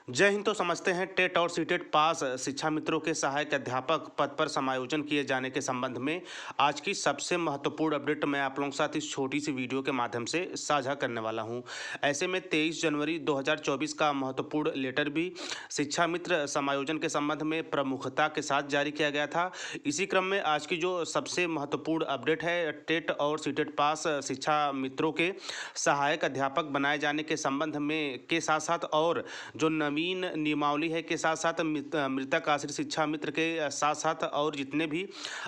जय हिंद। तो समझते हैं टेट और सीटेट पास शिक्षा मित्रों के सहायक अध्यापक पद पर समायोजन किए जाने के संबंध में आज की सबसे महत्वपूर्ण अपडेट मैं आप लोगों के साथ इस छोटी सी वीडियो के माध्यम से साझा करने वाला हूं। ऐसे में 23 जनवरी 2024 का महत्वपूर्ण लेटर भी शिक्षा मित्र समायोजन के संबंध में प्रमुखता के साथ जारी किया गया था। इसी क्रम में आज की जो सबसे महत्वपूर्ण अपडेट है टेट और सीटेट पास शिक्षा मित्रों के सहायक अध्यापक बनाए जाने के संबंध में के साथ साथ और जो नवीन नियमावली है के साथ साथ मृतक आश्रित शिक्षा मित्र के साथ साथ और जितने भी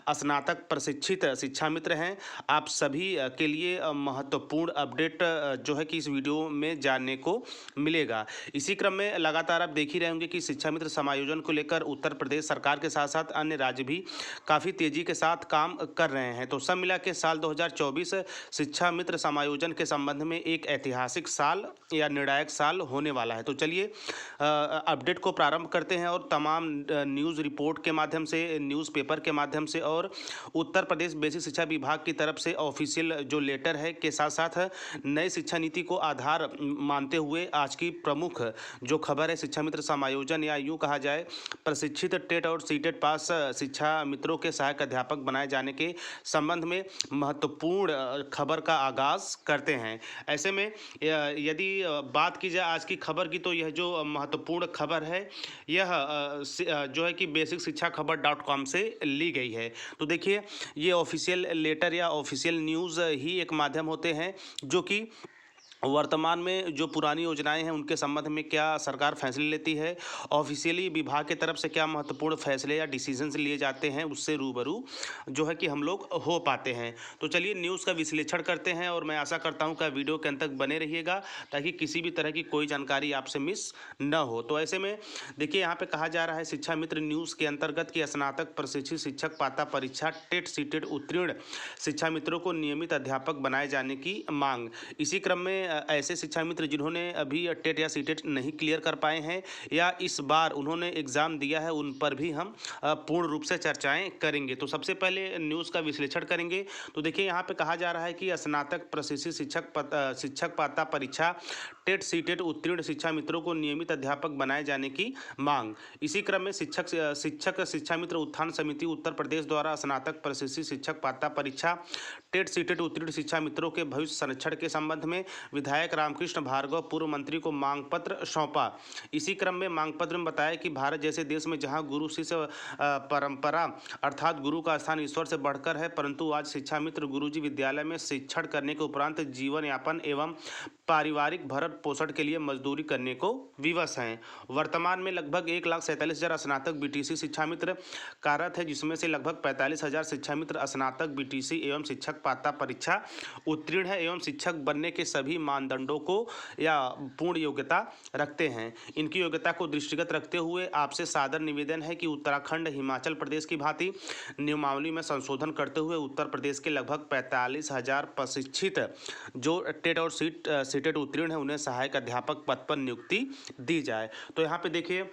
स्नातक प्रशिक्षित शिक्षा मित्र हैं, आप सभी के लिए महत्वपूर्ण अपडेट जो है कि इस वीडियो में जानने को मिलेगा। इसी क्रम में लगातार आप देख ही रहे होंगे कि शिक्षा मित्र समायोजन को लेकर उत्तर प्रदेश सरकार के साथ साथ अन्य राज्य भी काफ़ी तेजी के साथ काम कर रहे हैं। तो सब मिला के साल 2024 शिक्षा मित्र समायोजन के संबंध में एक ऐतिहासिक साल या निर्णायक साल होने वाला है। तो चलिए अपडेट को प्रारंभ करते हैं और तमाम न्यूज़ रिपोर्ट के माध्यम से, न्यूज़पेपर के माध्यम से और उत्तर प्रदेश बेसिक शिक्षा विभाग की तरफ से ऑफिशियल जो लेटर है के साथ साथ नई शिक्षा नीति को आधार मानते हुए आज की प्रमुख जो खबर है शिक्षा मित्र समायोजन या यूँ कहा जाए प्रशिक्षित टेट और सीटेट पास शिक्षा मित्रों के सहायक अध्यापक बनाए जाने के संबंध में महत्वपूर्ण खबर का आगाज़ करते हैं। ऐसे में यदि बात की जाए आज की खबर की, तो यह जो महत्वपूर्ण खबर है यह जो है कि बेसिक शिक्षा खबर .com से ली गई है। तो देखिए, ये ऑफिशियल लेटर या ऑफिशियल न्यूज़ ही एक माध्यम होते हैं जो कि वर्तमान में जो पुरानी योजनाएं हैं उनके संबंध में क्या सरकार फैसले लेती है, ऑफिशियली विभाग की तरफ से क्या महत्वपूर्ण फैसले या डिसीजंस लिए जाते हैं, उससे रूबरू जो है कि हम लोग हो पाते हैं। तो चलिए न्यूज़ का विश्लेषण करते हैं और मैं आशा करता हूं कि वीडियो के अंत तक बने रहिएगा ताकि किसी भी तरह की कोई जानकारी आपसे मिस न हो। तो ऐसे में देखिए, यहाँ पे कहा जा रहा है शिक्षा मित्र न्यूज़ के अंतर्गत कि स्नातक प्रशिक्षित शिक्षक पात्रता परीक्षा टेट सीटेट उत्तीर्ण शिक्षा मित्रों को नियमित अध्यापक बनाए जाने की मांग। इसी क्रम में ऐसे शिक्षा मित्र जिन्होंने अभी टेट या सीटेट नहीं क्लियर कर पाए हैं या इस बार उन्होंने एग्ज़ाम दिया है, उन पर भी हम पूर्ण रूप से चर्चाएं करेंगे। तो सबसे पहले न्यूज़ का विश्लेषण करेंगे। तो देखिए, यहाँ पे कहा जा रहा है कि स्नातक प्रशिक्षित शिक्षक पात्रता परीक्षा टेट सीटेट उत्तीर्ण शिक्षा मित्रों को नियमित अध्यापक बनाए जाने की मांग। इसी क्रम में शिक्षक शिक्षा मित्र उत्थान समिति उत्तर प्रदेश द्वारा स्नातक प्रशिक्षित शिक्षक पात्रता परीक्षा टेट सीटेट उत्तीर्ण शिक्षा मित्रों के भविष्य संरक्षण के संबंध में विधायक रामकृष्ण भार्गव पूर्व मंत्री को मांग पत्र सौंपा। इसी क्रम में मांग पत्र में बताया कि भारत जैसे देश में जहां गुरु शिष्य परंपरा अर्थात गुरु का स्थान ईश्वर से बढ़कर है, परंतु आज शिक्षा मित्र गुरुजी विद्यालय में शिक्षण करने के उपरांत जीवन यापन एवं पारिवारिक भरण पोषण के लिए मजदूरी करने को विवश हैं। वर्तमान में लगभग 1,47,000 स्नातक बीटीसी शिक्षा मित्र कार्यरत है, जिसमें से लगभग 45,000 शिक्षा मित्र स्नातक बीटीसी एवं शिक्षक पात्रता परीक्षा उत्तीर्ण है एवं शिक्षक बनने के सभी मानदंडों को या पूर्ण योग्यता रखते हैं। इनकी योग्यता को दृष्टिगत रखते हुए आपसे सादर निवेदन है कि उत्तराखंड हिमाचल प्रदेश की भांति नियमावली में संशोधन करते हुए उत्तर प्रदेश के लगभग 45,000 प्रशिक्षित जो टेट और सीटेट उत्तीर्ण है उन्हें सहायक अध्यापक पद पर नियुक्ति दी जाए। तो यहाँ पे देखिए,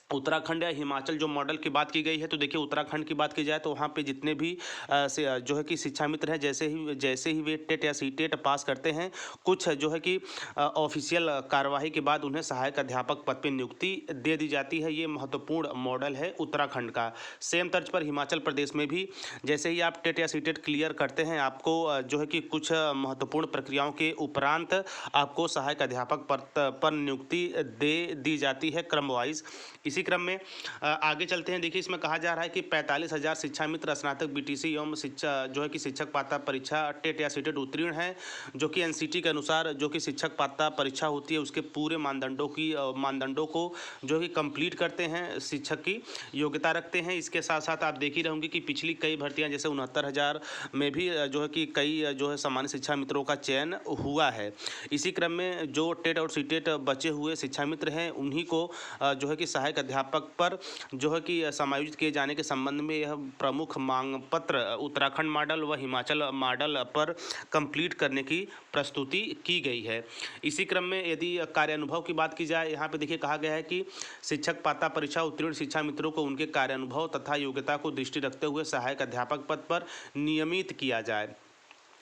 उत्तराखंड या हिमाचल जो मॉडल की बात की गई है, तो देखिए उत्तराखंड की बात की जाए तो वहाँ पे जितने भी जो है कि शिक्षा मित्र हैं जैसे ही वे टेट या सीटेट पास करते हैं, कुछ जो है कि ऑफिशियल कार्यवाही के बाद उन्हें सहायक अध्यापक पद पर नियुक्ति दे दी जाती है। ये महत्वपूर्ण मॉडल है उत्तराखंड का। सेम तर्ज पर हिमाचल प्रदेश में भी जैसे ही आप टेट या सीटेट क्लियर करते हैं, आपको जो है कि कुछ महत्वपूर्ण प्रक्रियाओं के उपरांत आपको सहायक अध्यापक पद पर नियुक्ति दी जाती है क्रम वाइज। इसी क्रम में आगे चलते हैं। देखिए, इसमें कहा जा रहा है कि 45,000 शिक्षा मित्र स्नातक बीटीसी एवं शिक्षा जो है कि शिक्षक पात्रता परीक्षा टेट या सीटेट उत्तीर्ण है, जो कि एनसीटी के अनुसार जो कि शिक्षक पात्रता परीक्षा होती है उसके पूरे मानदंडों को जो कि कंप्लीट करते हैं, शिक्षक की योग्यता रखते हैं। इसके साथ साथ आप देख ही रहेंगे कि पिछली कई भर्तियाँ जैसे 69,000 में भी जो है कि कई जो है सामान्य शिक्षा मित्रों का चयन हुआ है। इसी क्रम में जो टेट और सीटेट बचे हुए शिक्षा मित्र हैं उन्हीं को जो है कि सहायक अध्यापक पर जो है कि समायोजित किए जाने के संबंध में यह प्रमुख मांग पत्र उत्तराखंड मॉडल व हिमाचल मॉडल पर कंप्लीट करने की प्रस्तुति की गई है। इसी क्रम में यदि कार्यानुभव की बात की जाए, यहाँ पे देखिए कहा गया है कि शिक्षक पात्रता परीक्षा उत्तीर्ण शिक्षा मित्रों को उनके कार्यानुभव तथा योग्यता को दृष्टि रखते हुए सहायक अध्यापक पद पर नियमित किया जाए।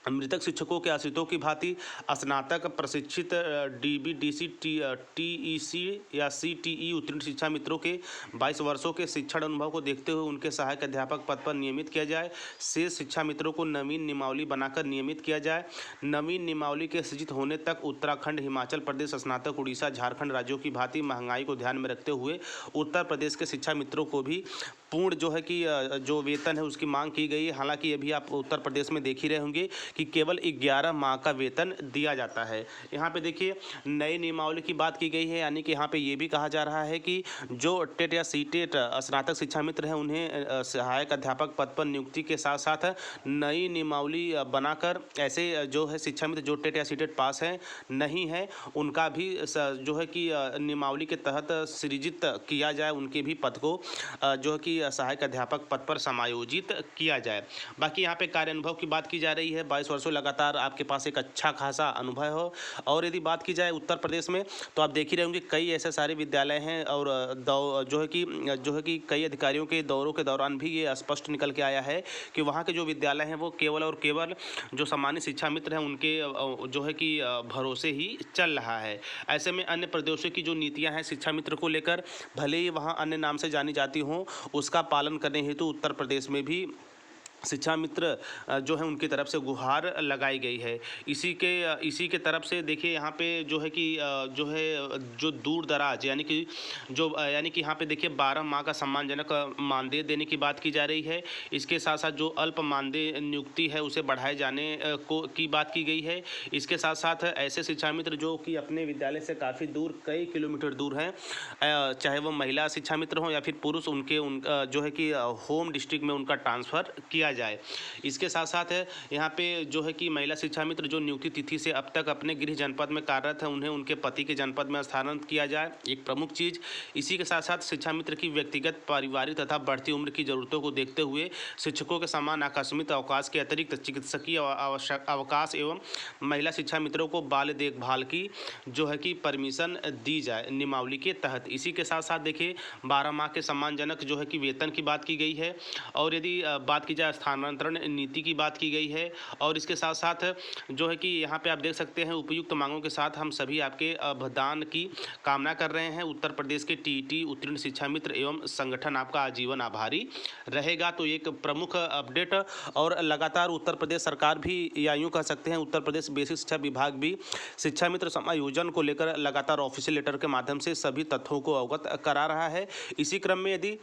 मृतक शिक्षकों के आश्रितों की भांति स्नातक प्रशिक्षित डीबीडीसी टीईसी या सीटीई उत्तीर्ण शिक्षा मित्रों के 22 वर्षों के शिक्षण अनुभव को देखते हुए उनके सहायक अध्यापक पद पर नियमित किया जाए। शेष शिक्षा मित्रों को नवीन नियमावली बनाकर नियमित किया जाए। नवीन नियमावली के सृजित होने तक उत्तराखंड, हिमाचल प्रदेश, स्नातक, उड़ीसा, झारखंड राज्यों की भांति महंगाई को ध्यान में रखते हुए उत्तर प्रदेश के शिक्षा मित्रों को भी पूर्ण जो है कि जो वेतन है उसकी मांग की गई है। हालांकि अभी आप उत्तर प्रदेश में देख ही रहे होंगे कि केवल 11 माह का वेतन दिया जाता है। यहाँ पे देखिए नई नियमावली की बात की गई है, यानी कि यहाँ पे ये भी कहा जा रहा है कि जो टेट या सीटेट स्नातक शिक्षा मित्र हैं उन्हें सहायक अध्यापक पद पर नियुक्ति के साथ साथ नई नियमावली बनाकर ऐसे जो है शिक्षा मित्र जो टेट या सीटेट पास हैं नहीं है उनका भी जो है कि नियमावली के तहत सृजित किया जाए, उनके भी पद को जो है कि सहायक अध्यापक पद पर समायोजित किया जाए। बाकी यहाँ पे कार्य अनुभव की बात की जा रही है। 22 वर्षों लगातार आपके पास एक अच्छा खासा अनुभव हो। और यदि बात की जाए उत्तर प्रदेश में तो आप देख ही रहे होंगे कई ऐसे सारे विद्यालय हैं और जो है कि कई अधिकारियों के दौरों के दौरान भी ये स्पष्ट निकल के आया है कि वहाँ के जो विद्यालय हैं वो केवल और केवल जो सामान्य शिक्षा मित्र हैं उनके जो है कि भरोसे ही चल रहा है। ऐसे में अन्य प्रदेशों की जो नीतियाँ हैं शिक्षा मित्र को लेकर भले ही वहाँ अन्य नाम से जानी जाती हों, उसका पालन करने हेतु उत्तर प्रदेश में भी शिक्षा मित्र जो है उनकी तरफ से गुहार लगाई गई है। इसी के तरफ से देखिए यहाँ पे जो है कि जो दूर दराज यानी कि यहाँ पे देखिए 12 माह का सम्मानजनक मानदेय देने की बात की जा रही है। इसके साथ साथ जो अल्प मानदेय नियुक्ति है उसे बढ़ाए जाने की बात की गई है। इसके साथ साथ ऐसे शिक्षा मित्र जो कि अपने विद्यालय से काफ़ी दूर कई किलोमीटर दूर हैं, चाहे वो महिला शिक्षा मित्र हों या फिर पुरुष, जो है कि होम डिस्ट्रिक्ट में उनका ट्रांसफ़र किया जाए। इसके साथ साथ यहाँ पे जो है कि महिला शिक्षा मित्र जो नियुक्ति तिथि से अब तक अपने गृह जनपद में कार्यरत है उन्हें उनके पति के जनपद में स्थानांतरित किया जाए, एक प्रमुख चीज़। इसी के साथ साथ शिक्षा मित्र की व्यक्तिगत, पारिवारिक तथा बढ़ती उम्र की जरूरतों को देखते हुए शिक्षकों के समान आकस्मिक अवकाश के अतिरिक्त चिकित्सकीय अवकाश एवं महिला शिक्षा मित्रों को बाल देखभाल की जो है कि परमिशन दी जाए नियमावली के तहत। इसी के साथ साथ देखिए 12 माह के सम्मानजनक जो है कि वेतन की बात की गई है। और यदि बात की जाए स्थानांतरण नीति की बात की गई है। और इसके साथ साथ जो है कि यहाँ पे आप देख सकते हैं उपयुक्त मांगों के साथ हम सभी आपके अवदान की कामना कर रहे हैं। उत्तर प्रदेश के टीईटी उत्तीर्ण शिक्षा मित्र एवं संगठन आपका आजीवन आभारी रहेगा। तो एक प्रमुख अपडेट। और लगातार उत्तर प्रदेश सरकार भी या यूँ कह सकते हैं उत्तर प्रदेश बेसिक शिक्षा विभाग भी शिक्षा मित्र समायोजन को लेकर लगातार ऑफिशियल लेटर के माध्यम से सभी तथ्यों को अवगत करा रहा है। इसी क्रम में यदि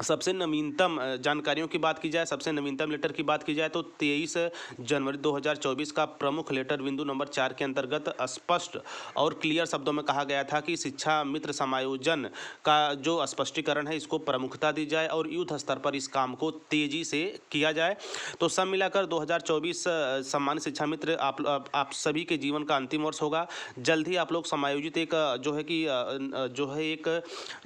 सबसे नवीनतम जानकारियों की बात की जाए, सबसे नवीनतम लेटर की बात की जाए तो 23 जनवरी 2024 का प्रमुख लेटर बिंदु नंबर 4 के अंतर्गत स्पष्ट और क्लियर शब्दों में कहा गया था कि शिक्षा मित्र समायोजन का जो स्पष्टीकरण है इसको प्रमुखता दी जाए और युद्ध स्तर पर इस काम को तेजी से किया जाए। तो सब मिलाकर 2024 सम्मानित शिक्षा मित्र आप सभी के जीवन का अंतिम वर्ष होगा। जल्द ही आप लोग समायोजित एक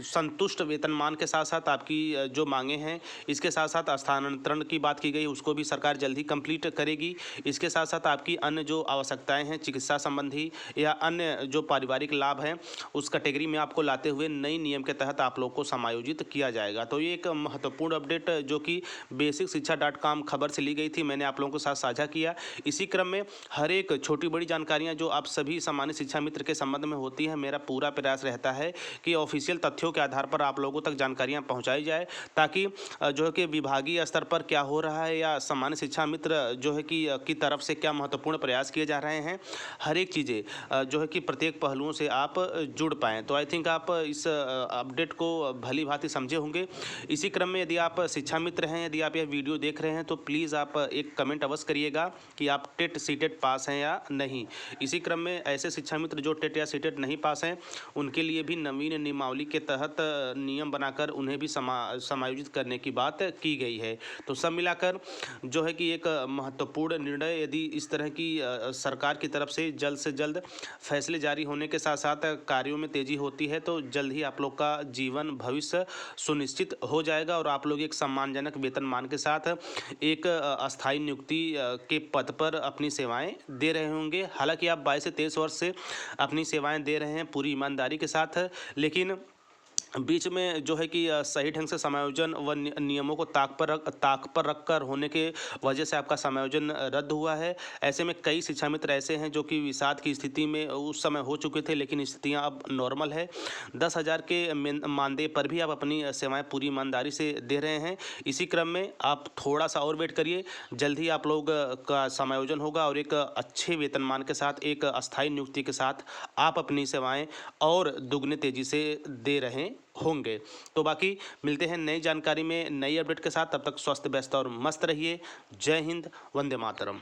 संतुष्ट वेतनमान के साथ साथ आपकी जो मांगे हैं, इसके साथ साथ स्थानांतरण की बात की गई उसको भी सरकार जल्द ही कंप्लीट करेगी। इसके साथ साथ आपकी अन्य जो आवश्यकताएं हैं चिकित्सा संबंधी या अन्य जो पारिवारिक लाभ हैं उस कैटेगरी में आपको लाते हुए नई नियम के तहत आप लोग को समायोजित किया जाएगा। तो ये एक महत्वपूर्ण अपडेट जो कि बेसिक शिक्षा .com खबर से ली गई थी, मैंने आप लोगों के साथ साझा किया। इसी क्रम में हर एक छोटी बड़ी जानकारियाँ जो आप सभी सामान्य शिक्षा मित्र के संबंध में होती हैं, मेरा पूरा प्रयास रहता है कि ऑफिशियल तथ्यों के आधार पर आप लोगों तक जानकारियाँ पहुँचाई जाए, ताकि जो है कि विभागीय स्तर पर क्या हो रहा है या सामान्य शिक्षा मित्र जो है कि की तरफ से क्या महत्वपूर्ण प्रयास किए जा रहे हैं, हर एक चीज़ें जो है कि प्रत्येक पहलुओं से आप जुड़ पाएँ। तो आई थिंक आप इस अपडेट को भली भांति समझे होंगे। इसी क्रम में यदि आप शिक्षा मित्र हैं, यदि आप यह वीडियो देख रहे हैं तो प्लीज़ आप एक कमेंट अवश्य करिएगा कि आप टेट सीटेट पास हैं या नहीं। इसी क्रम में ऐसे शिक्षा मित्र जो टेट या सीटेट नहीं पास हैं उनके लिए भी नवीन नियमावली के तहत नियम बनाकर उन्हें भी समायोजित करने की बात की गई है। तो सब मिलाकर जो है कि एक महत्वपूर्ण निर्णय, यदि इस तरह की सरकार की तरफ से जल्द फैसले जारी होने के साथ साथ कार्यों में तेजी होती है तो जल्द ही आप लोग का जीवन भविष्य सुनिश्चित हो जाएगा और आप लोग एक सम्मानजनक वेतनमान के साथ एक अस्थायी नियुक्ति के पद पर अपनी सेवाएं दे रहे होंगे। हालांकि आप 22 से 23 वर्ष से अपनी सेवाएं दे रहे हैं पूरी ईमानदारी के साथ, लेकिन बीच में जो है कि सही ढंग से समायोजन व नियमों को ताक पर रखकर होने के वजह से आपका समायोजन रद्द हुआ है। ऐसे में कई शिक्षा मित्र ऐसे हैं जो कि विषाद की स्थिति में उस समय हो चुके थे, लेकिन स्थितियां अब नॉर्मल है। 10,000 के मानदेय पर भी आप अपनी सेवाएं पूरी ईमानदारी से दे रहे हैं। इसी क्रम में आप थोड़ा सा और वेट करिए, जल्द ही आप लोग का समायोजन होगा और एक अच्छे वेतनमान के साथ, एक अस्थायी नियुक्ति के साथ आप अपनी सेवाएं और दुगने तेजी से दे रहे होंगे। तो बाकी मिलते हैं नई जानकारी में, नई अपडेट के साथ। तब तक स्वस्थ, व्यस्त और मस्त रहिए। जय हिंद, वंदे मातरम।